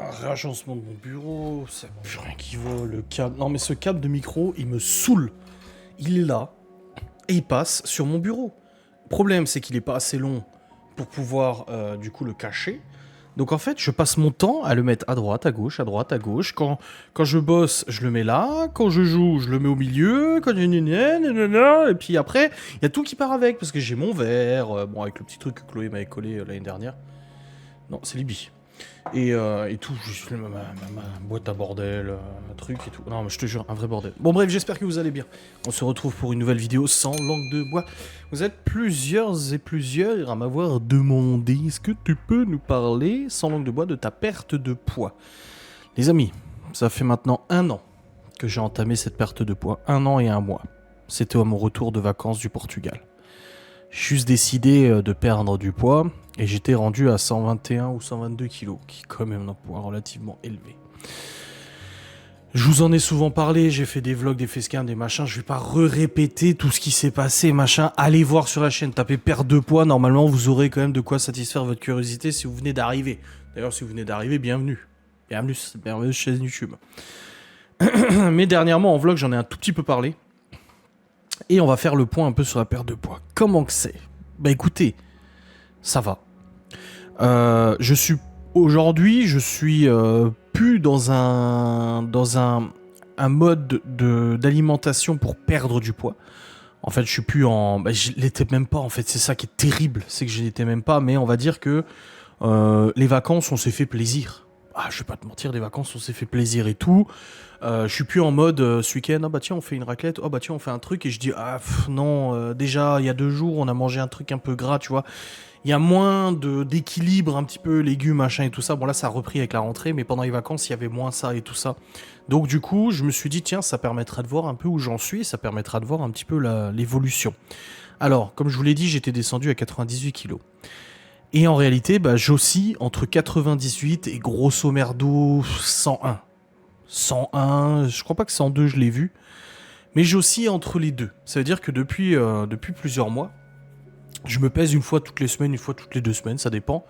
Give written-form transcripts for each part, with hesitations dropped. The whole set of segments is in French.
Réagencement de mon bureau, c'est plus rien qui va, le câble. Non mais ce câble de micro, il me saoule. Il est là, et il passe sur mon bureau. Le problème, c'est qu'il est pas assez long pour pouvoir, du coup, le cacher. Donc en fait, je passe mon temps à le mettre à droite, à gauche, à droite, à gauche. Quand je bosse, je le mets là. Quand je joue, je le mets au milieu. Et puis après, il y a tout qui part avec, parce que j'ai mon verre, bon, avec le petit truc que Chloé m'avait collé l'année dernière. Non, c'est Libye. Et tout, juste ma boîte à bordel, truc et tout. Non, mais je te jure, un vrai bordel. Bon, bref, j'espère que vous allez bien. On se retrouve pour une nouvelle vidéo sans langue de bois. Vous êtes plusieurs et plusieurs à m'avoir demandé est-ce que tu peux nous parler, sans langue de bois, de ta perte de poids. Les amis, ça fait maintenant 1 an que j'ai entamé cette perte de poids. 1 an et 1 mois. C'était à mon retour de vacances du Portugal. J'ai juste décidé de perdre du poids et j'étais rendu à 121 ou 122 kilos, qui est quand même un poids relativement élevé. Je vous en ai souvent parlé, j'ai fait des vlogs, des facecams, des machins, je vais pas répéter tout ce qui s'est passé, machin. Allez voir sur la chaîne, tapez perte de poids, normalement vous aurez quand même de quoi satisfaire votre curiosité si vous venez d'arriver. D'ailleurs, si vous venez d'arriver, bienvenue. Bienvenue sur cette chaîne YouTube. Mais dernièrement, en vlog, j'en ai un tout petit peu parlé. Et on va faire le point un peu sur la perte de poids. Comment que c'est ? Bah écoutez, ça va. Aujourd'hui, je suis plus dans un mode d'alimentation pour perdre du poids. En fait, je suis plus en... Bah, je l'étais même pas, en fait. C'est ça qui est terrible. C'est que je l'étais même pas. Mais on va dire que les vacances, on s'est fait plaisir. Ah, je vais pas te mentir, les vacances, on s'est fait plaisir et tout. Je suis plus en mode ce week-end, ah bah tiens, on fait une raclette, ah bah tiens, on fait un truc. Et je dis, non, déjà, il y a 2 jours, on a mangé un truc un peu gras, tu vois. Il y a moins d'équilibre, un petit peu légumes, machin et tout ça. Bon, là, ça a repris avec la rentrée, mais pendant les vacances, il y avait moins ça et tout ça. Donc, du coup, je me suis dit, tiens, ça permettra de voir un peu où j'en suis, ça permettra de voir un petit peu l'évolution. Alors, comme je vous l'ai dit, j'étais descendu à 98 kilos. Et en réalité, bah, j'oscille entre 98 et grosso merdo 101. 101, je crois pas que 102, je l'ai vu. Mais j'oscille entre les deux. Ça veut dire que depuis plusieurs mois, je me pèse une fois toutes les semaines, une fois toutes les 2 semaines, ça dépend.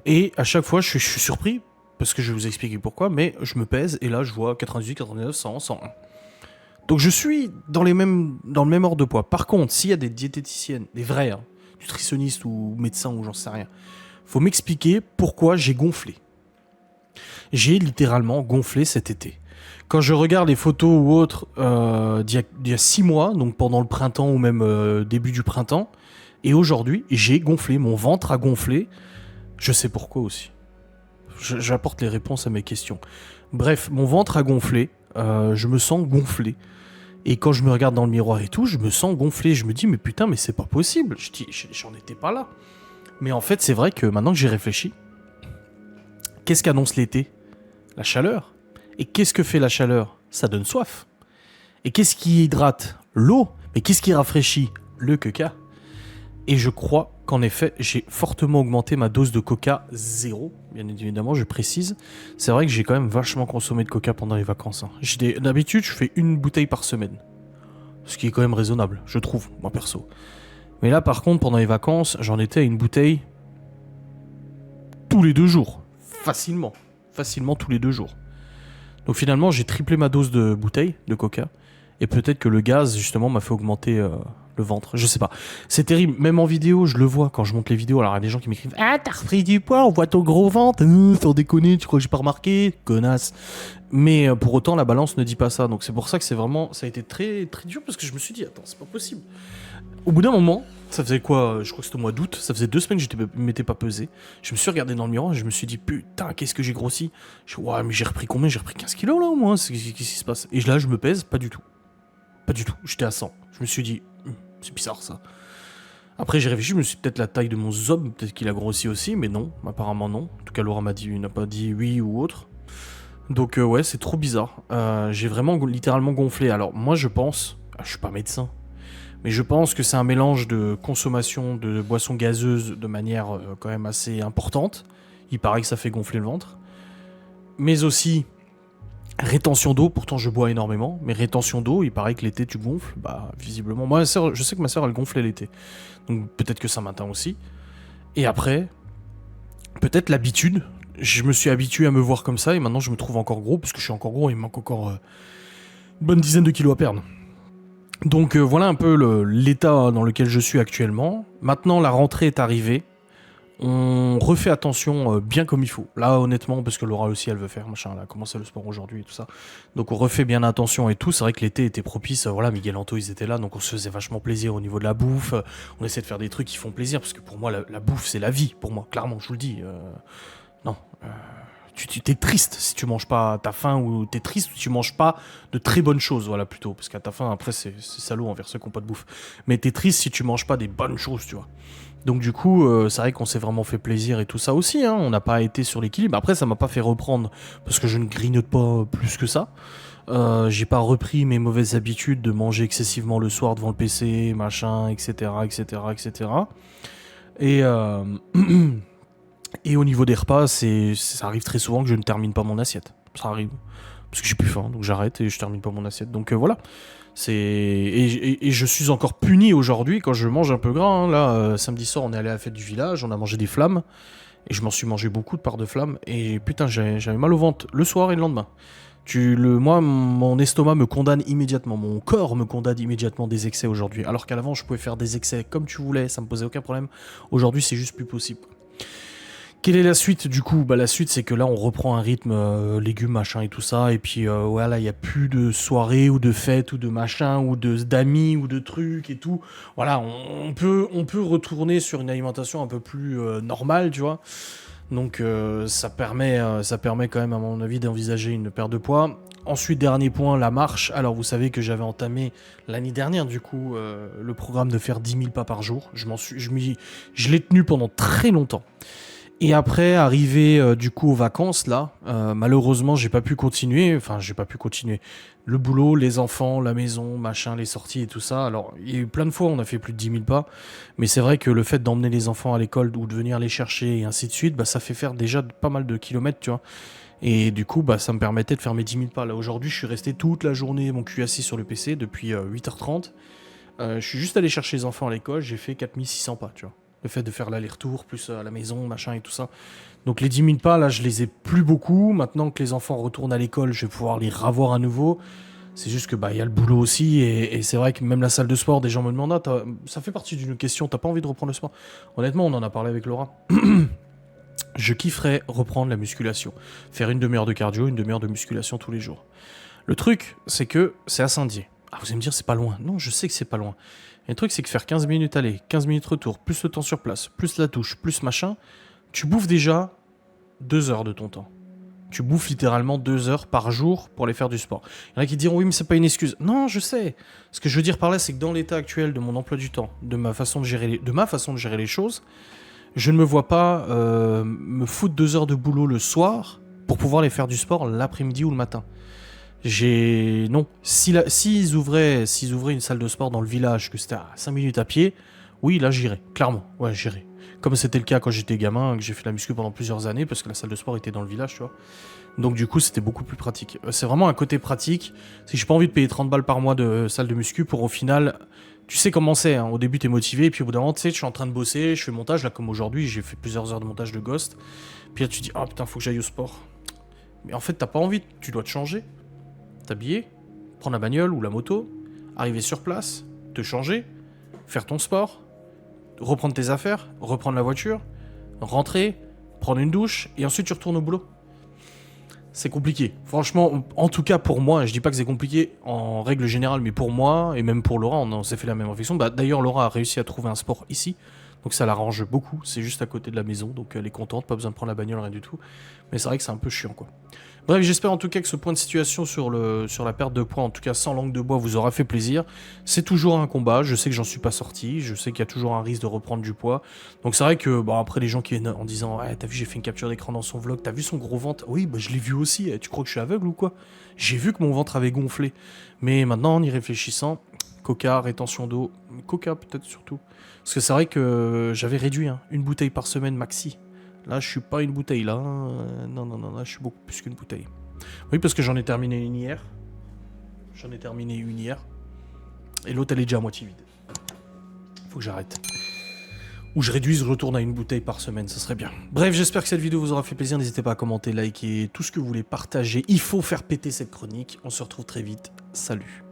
Et à chaque fois, je suis surpris, parce que je vais vous expliquer pourquoi, mais je me pèse et là, je vois 98, 99, 100, 101. Donc je suis dans le même ordre de poids. Par contre, s'il y a des diététiciennes, des vrais, hein, nutritionnistes ou médecins ou j'en sais rien, faut m'expliquer pourquoi j'ai gonflé. J'ai littéralement gonflé cet été. Quand je regarde les photos ou autres d'il y a 6 mois, donc pendant le printemps ou même début du printemps, et aujourd'hui, j'ai gonflé, mon ventre a gonflé. Je sais pourquoi aussi. J'apporte les réponses à mes questions. Bref, mon ventre a gonflé, je me sens gonflé. Et quand je me regarde dans le miroir et tout, je me sens gonflé. Je me dis, mais putain, mais c'est pas possible. Je dis, j'en étais pas là. Mais en fait, c'est vrai que maintenant que j'ai réfléchi, qu'est-ce qu'annonce l'été ? La chaleur. Et qu'est-ce que fait la chaleur ? Ça donne soif. Et qu'est-ce qui hydrate ? L'eau. Mais qu'est-ce qui rafraîchit ? Le coca. Et je crois qu'en effet, j'ai fortement augmenté ma dose de coca 0. Bien évidemment, je précise. C'est vrai que j'ai quand même vachement consommé de coca pendant les vacances. Hein. D'habitude, je fais 1 bouteille par semaine. Ce qui est quand même raisonnable, je trouve, moi perso. Mais là, par contre, pendant les vacances, j'en étais à 1 bouteille tous les 2 jours. Facilement. Facilement tous les 2 jours. Donc finalement, j'ai triplé ma dose de bouteille de coca. Et peut-être que le gaz, justement, m'a fait augmenter le ventre. Je sais pas. C'est terrible. Même en vidéo, je le vois quand je monte les vidéos. Alors, il y a des gens qui m'écrivent « Ah, t'as repris du poids, on voit ton gros ventre. Sans déconner, tu crois que j'ai pas remarqué ? Connasse. » Mais pour autant, la balance ne dit pas ça. Donc c'est pour ça que ça a été très, très dur parce que je me suis dit « Attends, c'est pas possible. » Au bout d'un moment, ça faisait quoi ? Je crois que c'était au mois d'août. Ça faisait 2 semaines que je m'étais pas pesé. Je me suis regardé dans le miroir et je me suis dit, putain, qu'est-ce que j'ai grossi ? Je dis, ouais, mais j'ai repris combien ? J'ai repris 15 kilos là au moins. Qu'est-ce qui se passe ? Et là, je me pèse, pas du tout. Pas du tout. J'étais à 100. Je me suis dit, c'est bizarre ça. Après, j'ai réfléchi, je me suis dit, peut-être la taille de mon zob, peut-être qu'il a grossi aussi, mais non, apparemment non. En tout cas, Laura n'a pas dit oui ou autre. Donc, ouais, c'est trop bizarre. J'ai vraiment littéralement gonflé. Alors, moi, je pense, je suis pas médecin. Mais je pense que c'est un mélange de consommation de boissons gazeuses de manière quand même assez importante. Il paraît que ça fait gonfler le ventre. Mais aussi rétention d'eau. Pourtant, je bois énormément. Mais rétention d'eau, il paraît que l'été, tu gonfles. Bah, visiblement. Moi, je sais que ma sœur, elle gonflait l'été. Donc, peut-être que ça m'atteint aussi. Et après, peut-être l'habitude. je me suis habitué à me voir comme ça et maintenant je me trouve encore gros parce que je suis encore gros et il me manque encore une bonne dizaine de kilos à perdre. Donc voilà un peu l'état dans lequel je suis actuellement. Maintenant la rentrée est arrivée. On refait attention bien comme il faut. Là, honnêtement, parce que Laura aussi, elle veut faire, machin, elle a commencé le sport aujourd'hui et tout ça. Donc on refait bien attention et tout. C'est vrai que l'été était propice. Voilà, Miguel Anto, ils étaient là, donc on se faisait vachement plaisir au niveau de la bouffe. On essaie de faire des trucs qui font plaisir, parce que pour moi, la bouffe, c'est la vie. Pour moi, clairement, je vous le dis. Non. Tu t'es triste si tu manges pas, t'as faim, ou t'es triste si tu manges pas de très bonnes choses, voilà, plutôt. Parce qu'à ta faim, après, c'est salaud envers ceux qui n'ont pas de bouffe. Mais t'es triste si tu manges pas des bonnes choses, tu vois. Donc du coup, c'est vrai qu'on s'est vraiment fait plaisir et tout ça aussi, hein. On n'a pas été sur l'équilibre. Après, ça m'a pas fait reprendre, parce que je ne grignote pas plus que ça. J'ai pas repris mes mauvaises habitudes de manger excessivement le soir devant le PC, machin, etc., etc., etc. Et, et au niveau des repas, ça arrive très souvent que je ne termine pas mon assiette. Ça arrive. Parce que j'ai plus faim, donc j'arrête et je termine pas mon assiette. Donc voilà. Et je suis encore puni aujourd'hui quand je mange un peu gras, hein. Là, samedi soir, on est allé à la fête du village, on a mangé des flammes. Et je m'en suis mangé beaucoup de parts de flammes. Et putain, j'avais mal au ventre le soir et le lendemain. Moi, mon estomac me condamne immédiatement. Mon corps me condamne immédiatement des excès aujourd'hui. Alors qu'à l'avant, je pouvais faire des excès comme tu voulais, ça me posait aucun problème. Aujourd'hui, c'est juste plus possible. Quelle est la suite du coup? Bah la suite c'est que là on reprend un rythme légumes machin et tout ça et puis voilà il y a plus de soirées ou de fêtes ou de machin ou d'amis ou de trucs et tout. Voilà on peut retourner sur une alimentation un peu plus normale tu vois. Donc ça permet quand même à mon avis d'envisager une perte de poids. Ensuite dernier point la marche. Alors vous savez que j'avais entamé l'année dernière du coup le programme de faire 10 000 pas par jour. Je l'ai tenu pendant très longtemps. Et après, arrivé du coup aux vacances, là, malheureusement, j'ai pas pu continuer. Enfin, j'ai pas pu continuer. Le boulot, les enfants, la maison, machin, les sorties et tout ça. Alors, il y a eu plein de fois, on a fait plus de 10 000 pas. Mais c'est vrai que le fait d'emmener les enfants à l'école ou de venir les chercher et ainsi de suite, bah, ça fait faire déjà pas mal de kilomètres, tu vois. Et du coup, bah, ça me permettait de faire mes 10 000 pas. Là, aujourd'hui, je suis resté toute la journée, mon cul assis sur le PC depuis 8h30. Je suis juste allé chercher les enfants à l'école, j'ai fait 4600 pas, tu vois. Le fait de faire l'aller-retour, plus à la maison, machin et tout ça. Donc les 10 000 pas, là, je les ai plus beaucoup. Maintenant que les enfants retournent à l'école, je vais pouvoir les revoir à nouveau. C'est juste que bah y a le boulot aussi, et c'est vrai que même la salle de sport, des gens me demandent, ah, ça fait partie d'une question, t'as pas envie de reprendre le sport? Honnêtement, on en a parlé avec Laura. Je kifferais reprendre la musculation. Faire une demi-heure de cardio, une demi-heure de musculation tous les jours. Le truc, c'est que c'est à Saint-Dié. Ah, vous allez me dire, c'est pas loin. Non, je sais que c'est pas loin. Et le truc, c'est que faire 15 minutes aller, 15 minutes retour, plus le temps sur place, plus la touche, plus machin, tu bouffes déjà 2 heures de ton temps. Tu bouffes littéralement 2 heures par jour pour aller faire du sport. Il y en a qui diront, oui, mais c'est pas une excuse. Non, je sais. Ce que je veux dire par là, c'est que dans l'état actuel de mon emploi du temps, de ma façon de gérer les choses, je ne me vois pas me foutre 2 heures de boulot le soir pour pouvoir aller faire du sport l'après-midi ou le matin. Non. S'ils ouvraient une salle de sport dans le village, que c'était à 5 minutes à pied, oui, là j'irais, clairement. Ouais, j'irais. Comme c'était le cas quand j'étais gamin, que j'ai fait la muscu pendant plusieurs années, parce que la salle de sport était dans le village, tu vois. Donc du coup, c'était beaucoup plus pratique. C'est vraiment un côté pratique. C'est que j'ai pas envie de payer 30 balles par mois de salle de muscu pour au final... Tu sais comment c'est, hein. Au début t'es motivé, et puis au bout d'un moment, tu sais, je suis en train de bosser, je fais montage, là comme aujourd'hui, j'ai fait plusieurs heures de montage de Ghost. Puis là tu dis, ah putain, faut que j'aille au sport. Mais en fait, t'as pas envie, tu dois te changer, t'habiller, prendre la bagnole ou la moto, arriver sur place, te changer, faire ton sport, reprendre tes affaires, reprendre la voiture, rentrer, prendre une douche, et ensuite tu retournes au boulot. C'est compliqué. Franchement, en tout cas pour moi, je dis pas que c'est compliqué en règle générale, mais pour moi, et même pour Laura, on s'est fait la même réflexion. Bah, d'ailleurs, Laura a réussi à trouver un sport ici, donc ça l'arrange beaucoup. C'est juste à côté de la maison, donc elle est contente, pas besoin de prendre la bagnole, rien du tout. Mais c'est vrai que c'est un peu chiant, quoi. Bref, j'espère en tout cas que ce point de situation sur la perte de poids, en tout cas sans langue de bois, vous aura fait plaisir. C'est toujours un combat, je sais que j'en suis pas sorti, je sais qu'il y a toujours un risque de reprendre du poids. Donc c'est vrai que, bon, après les gens qui viennent en disant, ouais, t'as vu, j'ai fait une capture d'écran dans son vlog, t'as vu son gros ventre? Oui, bah je l'ai vu aussi, tu crois que je suis aveugle ou quoi? J'ai vu que mon ventre avait gonflé. Mais maintenant, en y réfléchissant, coca, rétention d'eau, coca peut-être surtout. Parce que c'est vrai que j'avais réduit, hein, une bouteille par semaine maxi. Là, je suis pas une bouteille, là. Non, là, je suis beaucoup plus qu'une bouteille. Oui, parce que j'en ai terminé une hier. Et l'autre, elle est déjà à moitié vide. Faut que j'arrête. Ou je réduise, je retourne à une bouteille par semaine, ça serait bien. Bref, j'espère que cette vidéo vous aura fait plaisir. N'hésitez pas à commenter, liker, tout ce que vous voulez partager. Il faut faire péter cette chronique. On se retrouve très vite. Salut.